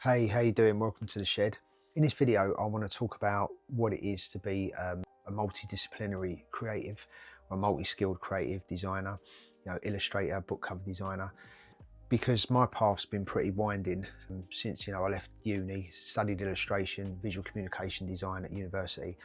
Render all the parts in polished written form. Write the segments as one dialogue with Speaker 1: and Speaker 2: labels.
Speaker 1: Hey, how you doing? Welcome to the shed. In this video, I want to talk about what it is to be a multidisciplinary creative or a multi-skilled creative designer, illustrator, book cover designer, because my path's been pretty winding since, I left uni, studied illustration, visual communication design at university.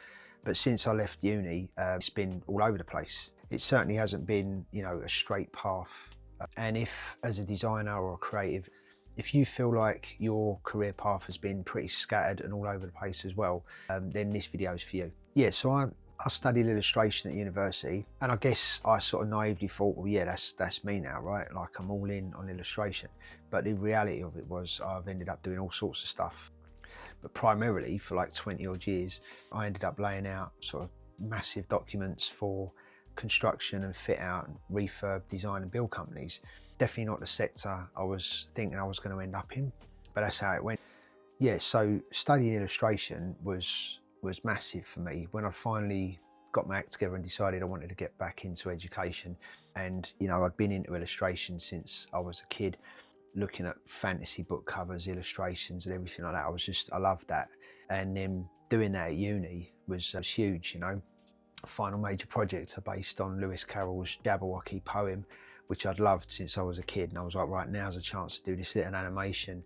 Speaker 1: But since I left uni, it's been all over the place. It certainly hasn't been, a straight path. And if, as a designer or a creative, if you feel like your career path has been pretty scattered and all over the place as well, then this video is for you. Yeah, so I studied illustration at university, and I guess I sort of naively thought, well, yeah, that's me now, right? Like I'm all in on illustration. But the reality of it was I've ended up doing all sorts of stuff. But primarily for like 20 odd years, I ended up laying out sort of massive documents for construction and fit out and refurb, design and build companies. Definitely not the sector I was thinking I was going to end up in, but that's how it went. Yeah, so studying illustration was massive for me. When I finally got my act together and decided I wanted to get back into education, and I'd been into illustration since I was a kid, looking at fantasy book covers, illustrations and everything like that. I loved that. And then doing that at uni was huge. Final major project are based on Lewis Carroll's Jabberwocky poem, which I'd loved since I was a kid, and I was like, right, now's a chance to do this little animation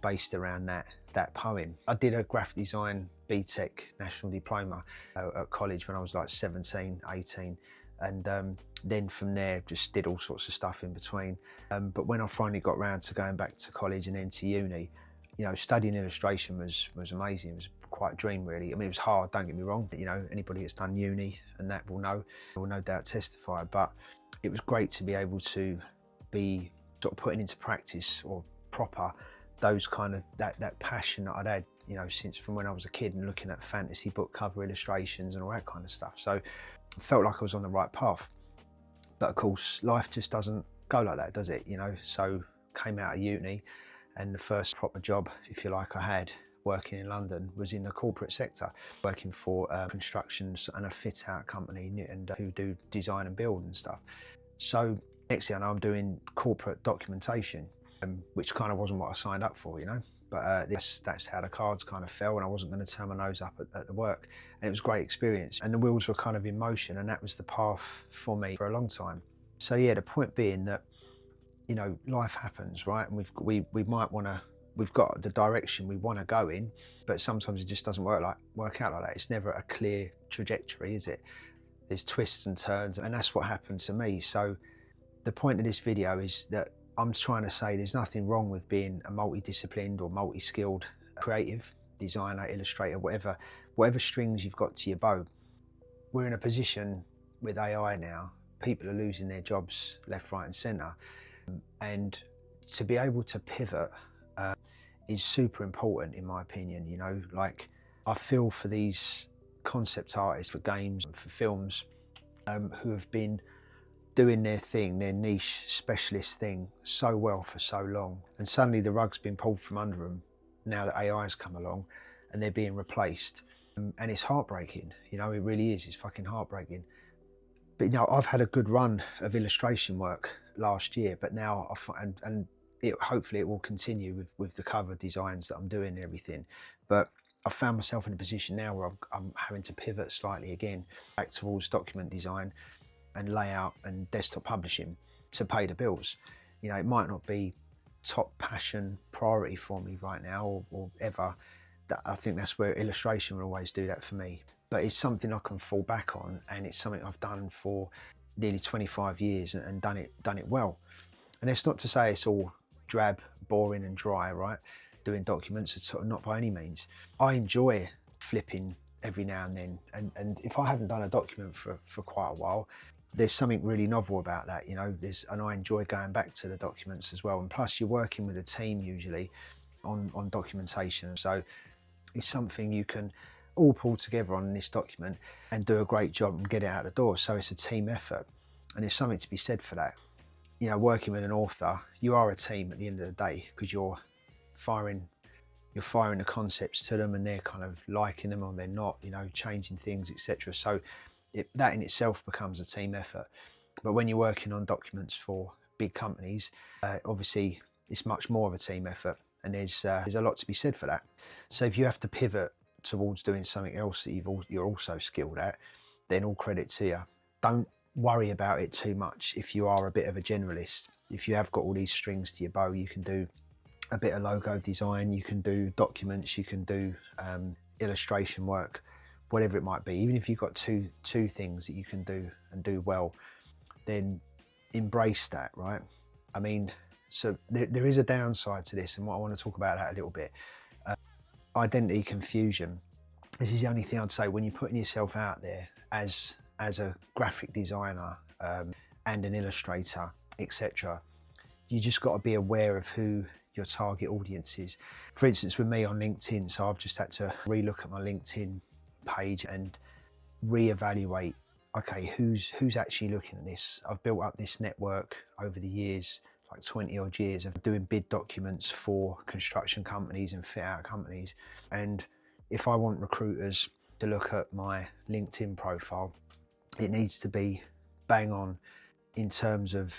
Speaker 1: based around that poem. I did a graphic design BTEC national diploma at college when I was like 17, 18, and then from there just did all sorts of stuff in between. But when I finally got round to going back to college and then to uni, studying illustration was amazing. It was quite a dream, really. I mean, it was hard, don't get me wrong, but anybody that's done uni and that will no doubt testify, but it was great to be able to be sort of putting into practice or proper those kind of that passion that I'd had, since from when I was a kid and looking at fantasy book cover illustrations and all that kind of stuff. So I felt like I was on the right path. But of course, life just doesn't go like that, does it? So came out of uni, and the first proper job, if you like, I had working in London was in the corporate sector, working for constructions and a fit out company and who do design and build and stuff. So next thing I know, I'm doing corporate documentation, which kind of wasn't what I signed up for, but that's how the cards kind of fell, and I wasn't going to turn my nose up at the work. And it was a great experience, and the wheels were kind of in motion, and that was the path for me for a long time. So yeah, the point being that life happens, right? And we've got the direction we want to go in, but sometimes it just doesn't work out like that. It's never a clear trajectory, is it? There's twists and turns, and that's what happened to me. So the point of this video is that I'm trying to say there's nothing wrong with being a multidisciplined or multi-skilled creative designer, illustrator, whatever strings you've got to your bow. We're in a position with AI now, people are losing their jobs left, right and centre, and to be able to pivot is super important, in my opinion. Like, I feel for these concept artists for games and for films who have been doing their thing, their niche specialist thing so well for so long, and suddenly the rug's been pulled from under them now that AI has come along and they're being replaced, and it's heartbreaking. It really is. It's fucking heartbreaking. But I've had a good run of illustration work last year, but now hopefully it will continue with the cover designs that I'm doing and everything. But I found myself in a position now where I'm having to pivot slightly again back towards document design and layout and desktop publishing to pay the bills. It might not be top passion priority for me right now or ever. I think that's where illustration will always do that for me. But it's something I can fall back on, and it's something I've done for nearly 25 years and done it well. And it's not to say it's all drab, boring and dry, right? Doing documents, it's not by any means. I enjoy flipping every now and then, and if I haven't done a document for quite a while, there's something really novel about that, and I enjoy going back to the documents as well. And plus you're working with a team usually on documentation, so it's something you can all pull together on this document and do a great job and get it out the door. So it's a team effort, and there's something to be said for that. Working with an author, you are a team at the end of the day, because you're firing the concepts to them and they're kind of liking them or they're not, changing things, etc. So that in itself becomes a team effort. But when you're working on documents for big companies, obviously it's much more of a team effort. and there's a lot to be said for that. So if you have to pivot towards doing something else that you're also skilled at, then all credit to you. Don't worry about it too much if you are a bit of a generalist. If you have got all these strings to your bow, you can do a bit of logo design, you can do documents, you can do illustration work, whatever it might be. Even if you've got two things that you can do and do well, then embrace that, right? I mean, so there is a downside to this, and what I want to talk about that a little bit. Identity confusion. This is the only thing I'd say when you're putting yourself out there as a graphic designer and an illustrator, etc. You just got to be aware of who your target audience is. For instance, with me on LinkedIn, so I've just had to relook at my LinkedIn page and reevaluate, okay, who's actually looking at this? I've built up this network over the years, like 20 odd years of doing bid documents for construction companies and fit out companies. And if I want recruiters to look at my LinkedIn profile, it needs to be bang on in terms of,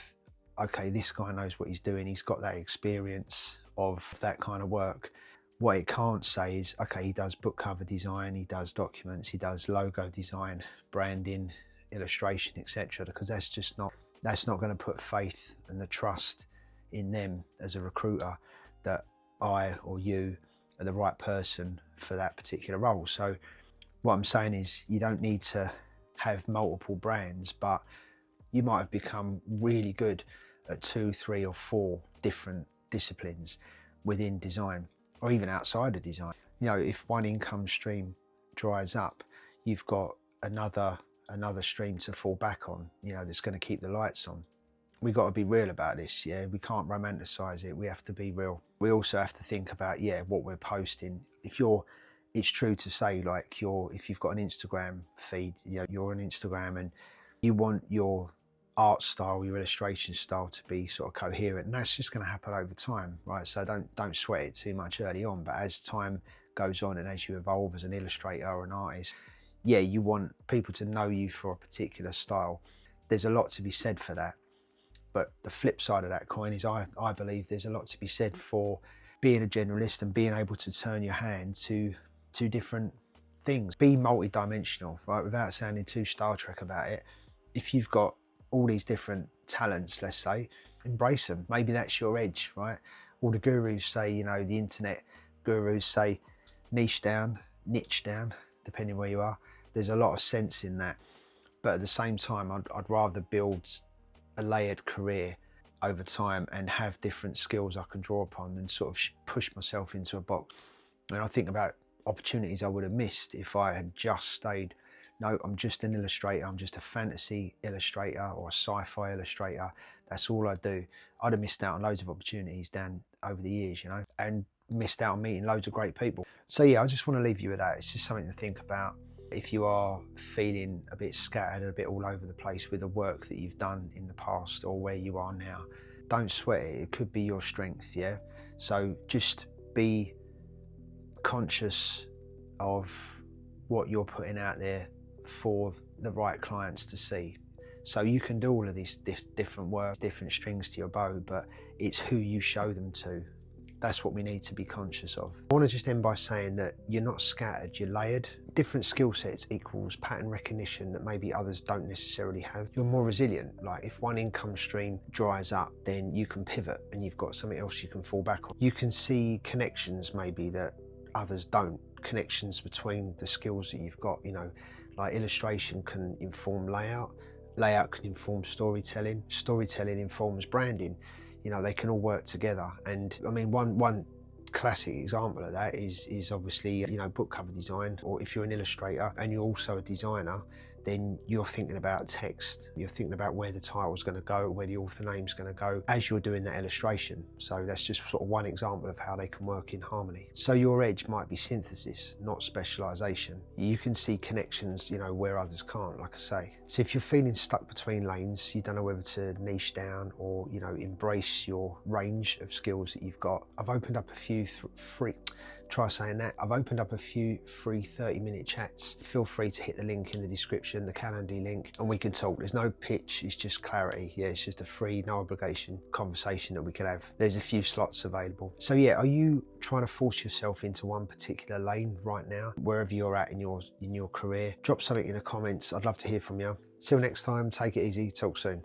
Speaker 1: okay, this guy knows what he's doing, he's got that experience of that kind of work. What it can't say is, okay, he does book cover design, he does documents, he does logo design, branding, illustration, etc. Because that's not going to put faith and the trust in them as a recruiter that I or you are the right person for that particular role. So what I'm saying is, you don't need to have multiple brands, but you might have become really good at 2, 3 or 4 different disciplines within design, or even outside of design. You know, if one income stream dries up, you've got another stream to fall back on, you know, that's going to keep the lights on. We got to be real about this, yeah. We can't romanticize it. We have to be real. We also have to think about, yeah, what we're posting. It's true to say, like, if you've got an Instagram feed, you know, you're on Instagram and you want your art style, your illustration style to be sort of coherent, and that's just going to happen over time, right? So don't sweat it too much early on, but as time goes on and as you evolve as an illustrator or an artist, yeah, you want people to know you for a particular style. There's a lot to be said for that. But the flip side of that coin is I believe there's a lot to be said for being a generalist and being able to turn your hand to different things. Be multi-dimensional, right? Without sounding too Star Trek about it. If you've got all these different talents, let's say, embrace them. Maybe that's your edge, right? All the gurus say, you know, the internet gurus say niche down, depending where you are. There's a lot of sense in that. But at the same time, I'd rather build a layered career over time and have different skills I can draw upon than sort of push myself into a box. And I think about opportunities I would have missed if I had just stayed, no, I'm just an illustrator, I'm just a fantasy illustrator or a sci-fi illustrator, that's all I do. I'd have missed out on loads of opportunities down over the years, you know, and missed out on meeting loads of great people. So yeah, I just want to leave you with that. It's just something to think about. If you are feeling a bit scattered, a bit all over the place with the work that you've done in the past or where you are now, don't sweat it. It could be your strength, yeah? So just be conscious of what you're putting out there for the right clients to see. So you can do all of this different work, different strings to your bow, but it's who you show them to. That's what we need to be conscious of. I want to just end by saying that you're not scattered, you're layered. Different skill sets equals pattern recognition that maybe others don't necessarily have. You're more resilient. Like if one income stream dries up, then you can pivot and you've got something else you can fall back on. You can see connections maybe that others don't. Connections between the skills that you've got, you know, like illustration can inform layout, layout can inform storytelling, storytelling informs branding. You know, they can all work together. And I mean, one classic example of that is obviously, you know, book cover design, or if you're an illustrator and you're also a designer, then you're thinking about text, you're thinking about where the title's going to go, where the author name's going to go as you're doing that illustration. So that's just sort of one example of how they can work in harmony. So your edge might be synthesis, not specialisation. You can see connections, you know, where others can't, like I say. So if you're feeling stuck between lanes, you don't know whether to niche down or, you know, embrace your range of skills that you've got. I've opened up a few try saying that. I've opened up a few free 30-minute chats. Feel free to hit the link in the description, the Calendly link, and we can talk. There's no pitch, it's just clarity. Yeah, it's just a free, no obligation conversation that we can have. There's a few slots available. So yeah, are you trying to force yourself into one particular lane right now? Wherever you're at in your career, drop something in the comments. I'd love to hear from you. Till next time, take it easy, talk soon.